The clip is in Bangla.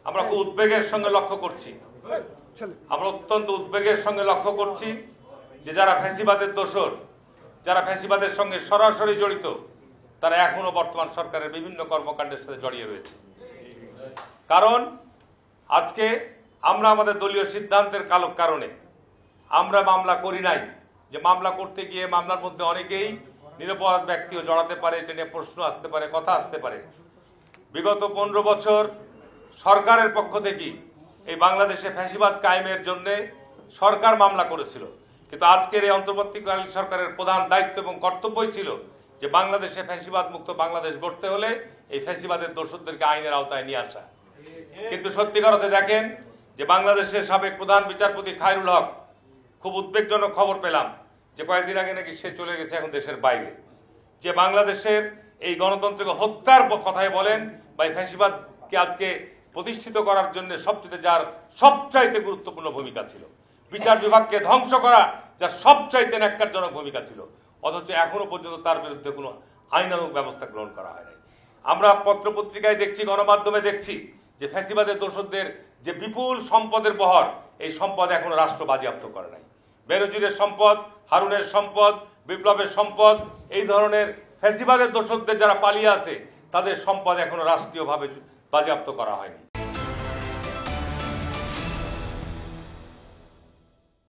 আমরা খুব উদ্বেগের সঙ্গে লক্ষ্য করছি, আমরা অত্যন্ত উদ্বেগের সঙ্গে লক্ষ্য করছি যে যারা ফ্যাসিবাদের দোসর, যারা ফ্যাসিবাদের সঙ্গে সরাসরি জড়িত, তারা এখনো বর্তমান সরকারের বিভিন্ন কর্মকাণ্ডের সাথে জড়িয়ে রয়েছে। কারণ আজকে আমরা আমাদের দলীয় সিদ্ধান্তের কারণে আমরা মামলা করি নাই, যে মামলা করতে গিয়ে মামলার মধ্যে অনেকেই নিরপরাধ ব্যক্তিও জড়াতে পারে, এটা নিয়ে প্রশ্ন আসতে পারে, কথা আসতে পারে। বিগত 15 বছর সরকারের পক্ষ থেকে এই বাংলাদেশে ফ্যাসিবাদ কায়েমের জন্য সরকার মামলা করেছিল, কিন্তু আজকের এই অন্তর্বর্তীকালীন সরকারের প্রধান দায়িত্ব এবং কর্তব্যই ছিল যে বাংলাদেশে ফ্যাসিবাদ মুক্ত বাংলাদেশ গড়তে হলে এই ফ্যাসিবাদের দোষরদেরকে আইনের আওতায় নিয়ে আসা। কিন্তু সত্যিকার অর্থে দেখেন যে বাংলাদেশের সাবেক প্রধান বিচারপতি খায়রুল হক, খুব উদ্বেগজনক খবর পেলাম যে কয়েকদিন আগে নাকি সে চলে গেছে এখন দেশের বাইরে, যে বাংলাদেশের এই গণতন্ত্রকে হত্যার কথাই বলেন বা ফ্যাসিবাদকে আজকে প্রতিষ্ঠিত করার জন্য যার সবচাইতে গুরুত্বপূর্ণ ভূমিকা ছিল, বিচার বিভাগকে ধ্বংস করা যার সবচাইতে ন্যাক্কারজনক ভূমিকা ছিল, অথচ এখনো পর্যন্ত তার বিরুদ্ধে কোনো আইনানুগ ব্যবস্থা গ্রহণ করা হয় নাই। আমরা পত্রপত্রিকায় দেখছি, গণমাধ্যমে দেখছি যে ফ্যাসিবাদের দোষরদের যে বিপুল সম্পদের বহর, এই সম্পদ এখনো রাষ্ট্র বাজেয়াপ্ত করে নাই। বেনজিরের সম্পদ, হারুনের সম্পদ, বিপ্লবের সম্পদ, এই ধরনের ফ্যাসিবাদের দোষরদের যারা পালিয়ে আছে তাদের সম্পদ এখনো রাষ্ট্রীয়ভাবে বাজেয়াপ্ত করা হয়নি।